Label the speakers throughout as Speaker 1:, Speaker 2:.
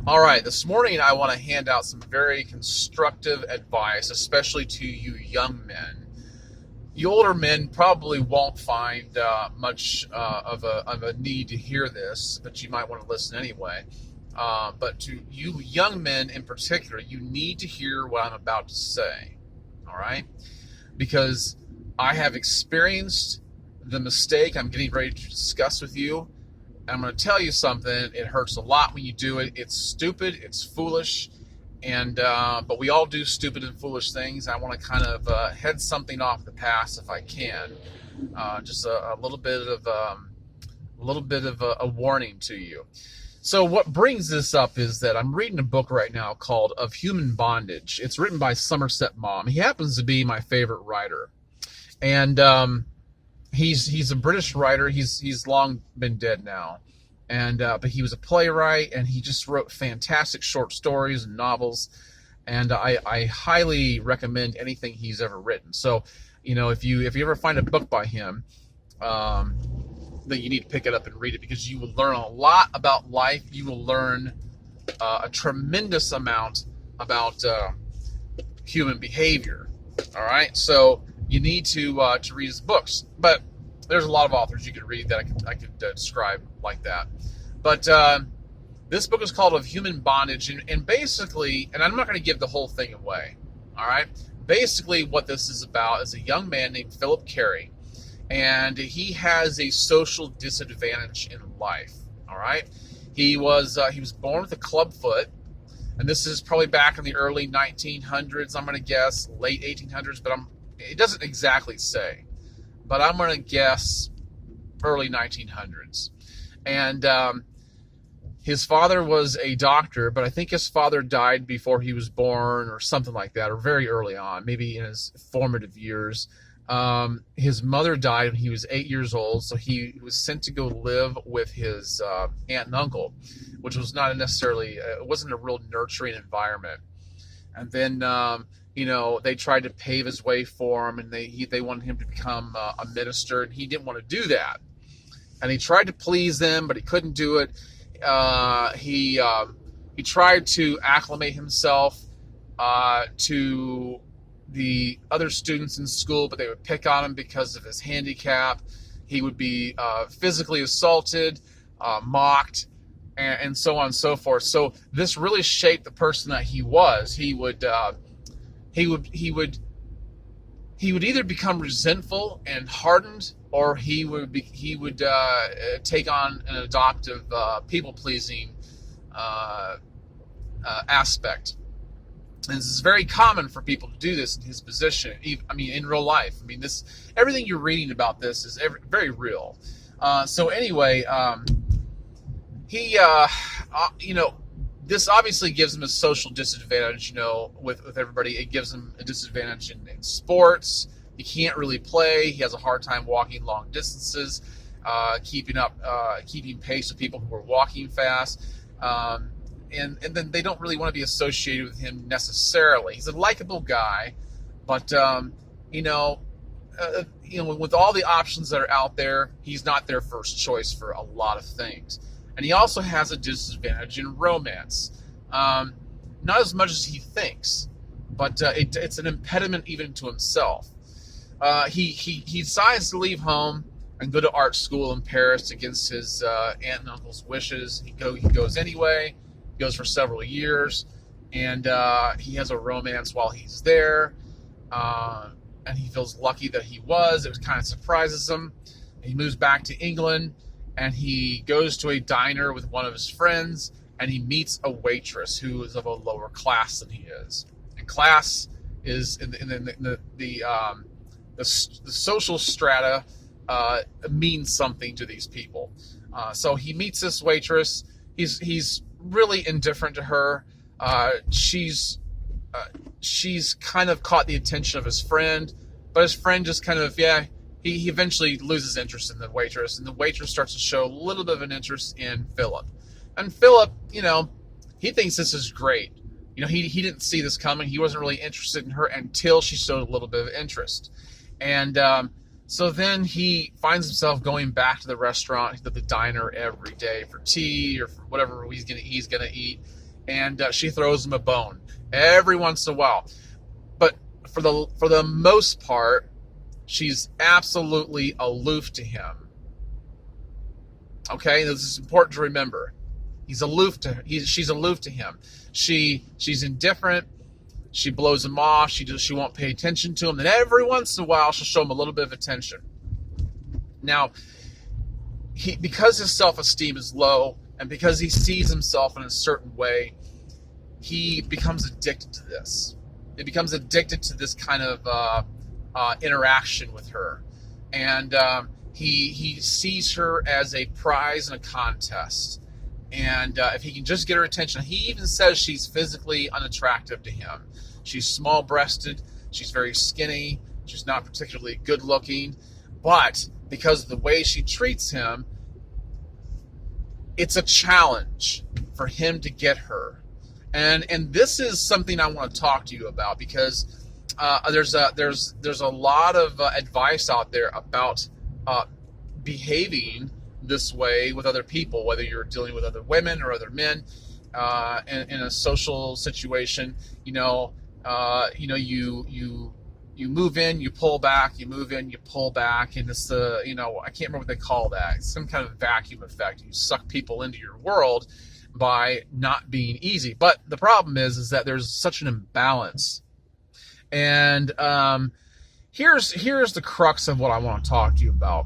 Speaker 1: All right, this morning I want to hand out some very constructive advice, especially to you young men. You older men probably won't find much of a need to hear this, but you might want to listen anyway. But to you young men in particular, you need to hear what I'm about to say, all right? Because I have experienced the mistake I'm getting ready to discuss with you. I'm going to tell you something. It hurts a lot when you do it. It's stupid. It's foolish. But we all do stupid and foolish things. I want to kind of head something off the past if I can. Just a little bit of a warning to you. So what brings this up is that I'm reading a book right now called Of Human Bondage. It's written by Somerset Maugham. He happens to be my favorite writer. And he's a British writer. He's long been dead now, but he was a playwright, and he just wrote fantastic short stories and novels. And I highly recommend anything he's ever written. So, if you ever find a book by him, then you need to pick it up and read it, because you will learn a lot about life. You will learn a tremendous amount about human behavior. All right, so you need to read his books, but there's a lot of authors you could read that I could describe like that. But this book is called Of Human Bondage, and basically, and I'm not going to give the whole thing away, all right? Basically, what this is about is a young man named Philip Carey, and he has a social disadvantage in life, all right? He was born with a club foot, and this is probably back in the early 1900s, I'm going to guess, late 1800s, but it doesn't exactly say, but I'm going to guess early 1900s. And his father was a doctor, but I think his father died before he was born or something like that, or very early on, maybe in his formative years. His mother died when he was 8 years old, so he was sent to go live with his aunt and uncle, which was not necessarily, it wasn't a real nurturing environment. And then they tried to pave his way for him, and they wanted him to become a minister, and he didn't want to do that. And he tried to please them, but he couldn't do it. He tried to acclimate himself to the other students in school, but they would pick on him because of his handicap. He would be physically assaulted, mocked, and so on and so forth. So this really shaped the person that he was. He would either become resentful and hardened, or he would take on an adoptive people-pleasing aspect. And this is very common for people to do this in his position. In real life. Everything you're reading about this is very real. So anyway, this obviously gives him a social disadvantage, with everybody. It gives him a disadvantage in sports. He can't really play. He has a hard time walking long distances, keeping pace with people who are walking fast. And then they don't really want to be associated with him necessarily. He's a likable guy, but with all the options that are out there, he's not their first choice for a lot of things. And he also has a disadvantage in romance. Not as much as he thinks, but it's an impediment even to himself. He decides to leave home and go to art school in Paris against his aunt and uncle's wishes. He goes anyway. He goes for several years, and he has a romance while he's there. And he feels lucky that he was. It kind of surprises him. He moves back to England, and he goes to a diner with one of his friends, and he meets a waitress who is of a lower class than he is. And class is in the social strata means something to these people. So he meets this waitress. He's really indifferent to her. She's kind of caught the attention of his friend, but his friend just kind of, he eventually loses interest in the waitress, and the waitress starts to show a little bit of an interest in Philip. And Philip, he thinks this is great. He didn't see this coming. He wasn't really interested in her until she showed a little bit of interest. And so then he finds himself going back to the restaurant, to the diner every day for tea or for whatever he's gonna eat. and she throws him a bone every once in a while. But for the most part, she's absolutely aloof to him. Okay, this is important to remember. She's aloof to him. She's indifferent. She blows him off. She won't pay attention to him. Then every once in a while, she'll show him a little bit of attention. Now, because his self-esteem is low, and because he sees himself in a certain way, he becomes addicted to this. He becomes addicted to this kind of interaction with her, and he sees her as a prize in a contest. And if he can just get her attention, he even says she's physically unattractive to him. She's small-breasted. She's very skinny. She's not particularly good-looking. But because of the way she treats him, it's a challenge for him to get her. And this is something I want to talk to you about, because there's a lot of advice out there about behaving this way with other people, whether you're dealing with other women or other men in a social situation. You move in, you pull back, you move in, you pull back, and it's I can't remember what they call that. It's some kind of vacuum effect. You suck people into your world by not being easy. But the problem is that there's such an imbalance. And here's the crux of what I want to talk to you about,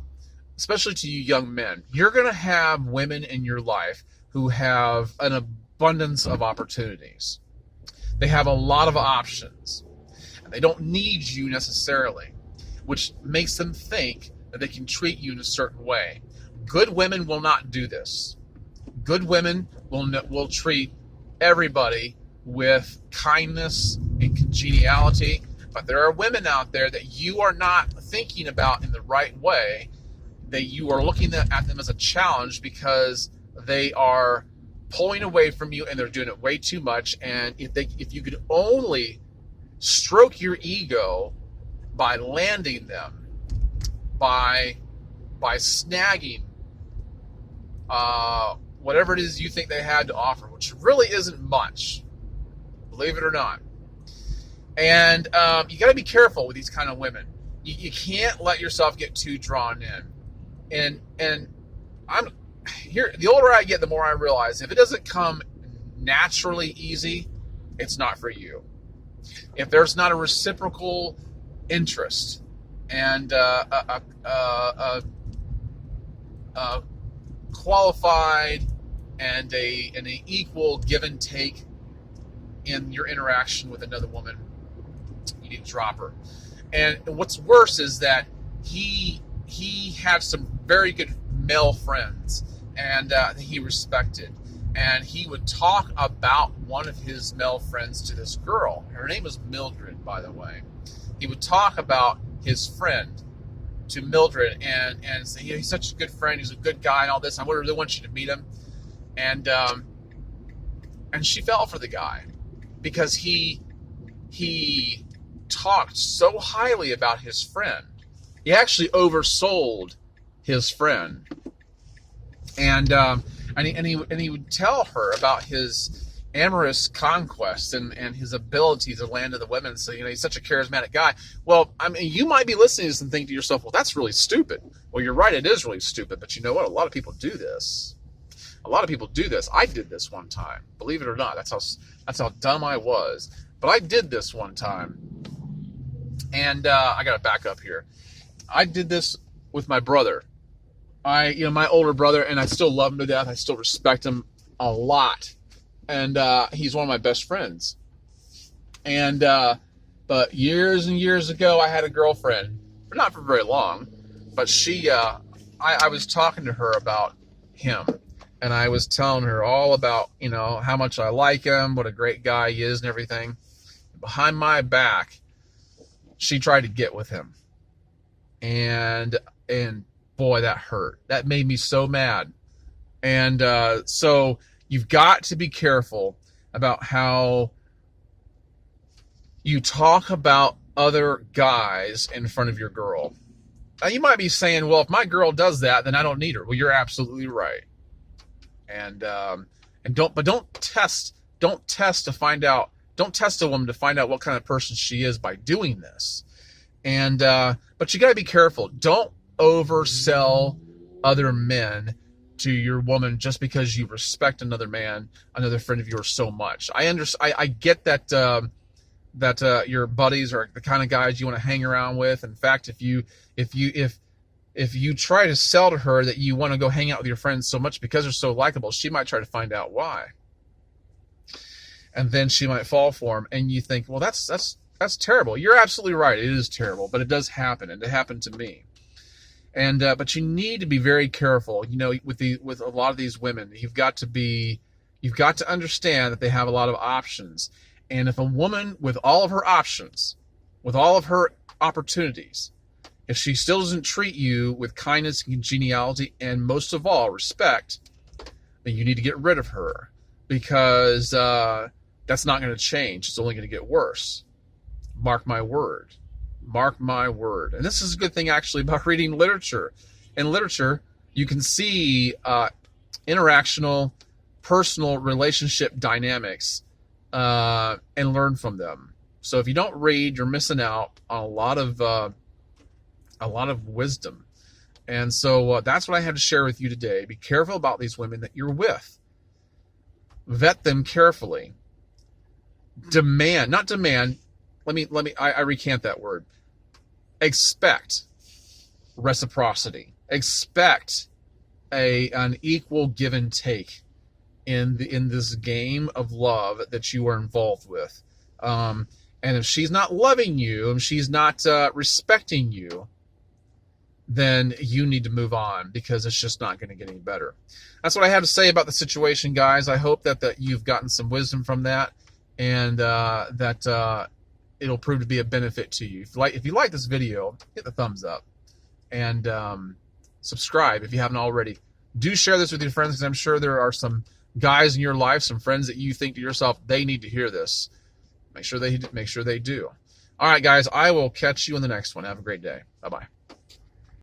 Speaker 1: especially to you young men. You're going to have women in your life who have an abundance of opportunities. They have a lot of options. They don't need you necessarily, which makes them think that they can treat you in a certain way. Good women will not do this. Good women will treat everybody with kindness and congeniality, but there are women out there that you are not thinking about in the right way, that you are looking at them as a challenge because they are pulling away from you and they're doing it way too much. And if you could only stroke your ego by landing them, by snagging whatever it is you think they had to offer, which really isn't much, believe it or not. And you got to be careful with these kind of women. You can't let yourself get too drawn in. And I'm here. The older I get, the more I realize if it doesn't come naturally easy, it's not for you. If there's not a reciprocal interest and a qualified and an equal give and take in your interaction with another woman, you need to drop her. And what's worse is that he had some very good male friends and he respected. And he would talk about one of his male friends to this girl. Her name was Mildred, by the way. He would talk about his friend to Mildred and say, he's such a good friend, he's a good guy and all this. I really want you to meet him. And she fell for the guy because he talked so highly about his friend. He actually oversold his friend. And he would tell her about his amorous conquest and his ability to land to the women. So, he's such a charismatic guy. Well, I mean, you might be listening to this and think to yourself, well, that's really stupid. Well, you're right. It is really stupid. But you know what? A lot of people do this. I did this one time. Believe it or not. That's how dumb I was. But I did this one time. And I got to back up here. I did this with my brother. My older brother, and I still love him to death. I still respect him a lot. And he's one of my best friends. And but years and years ago, I had a girlfriend. Not for very long. But I was talking to her about him. And I was telling her all about, how much I like him, what a great guy he is and everything. Behind my back, she tried to get with him. And boy, that hurt. That made me so mad. And so you've got to be careful about how you talk about other guys in front of your girl. Now, you might be saying, well, if my girl does that, then I don't need her. Well, you're absolutely right. And don't test don't test to find out. Don't test a woman to find out what kind of person she is by doing this. And but you got to be careful. Don't oversell other men to your woman just because you respect another man, another friend of yours so much. I get that your buddies are the kind of guys you want to hang around with. In fact, if you try to sell to her that you want to go hang out with your friends so much because they're so likable, she might try to find out why. And then she might fall for him, and you think, well, that's terrible. You're absolutely right. It is terrible, but it does happen, and it happened to me. And but you need to be very careful. You know, with a lot of these women, you've got to understand that they have a lot of options. And if a woman with all of her options, with all of her opportunities, if she still doesn't treat you with kindness and congeniality, and most of all respect, then you need to get rid of her, because that's not going to change. It's only going to get worse. Mark my word. Mark my word. And this is a good thing, actually, about reading literature. In literature, you can see interactional, personal relationship dynamics and learn from them. So if you don't read, you're missing out on a lot of wisdom. And so that's what I had to share with you today. Be careful about these women that you're with. Vet them carefully. Not demand. I recant that word. Expect reciprocity. Expect an equal give and take in this game of love that you are involved with. And if she's not loving you, and she's not respecting you, then you need to move on, because it's just not going to get any better. That's what I have to say about the situation, guys. I hope that you've gotten some wisdom from that, and that it'll prove to be a benefit to you. If you like this video, hit the thumbs up, and subscribe if you haven't already. Do share this with your friends, because I'm sure there are some guys in your life, some friends that you think to yourself, they need to hear this. Make sure they do. All right, guys, I will catch you in the next one. Have a great day. Bye-bye.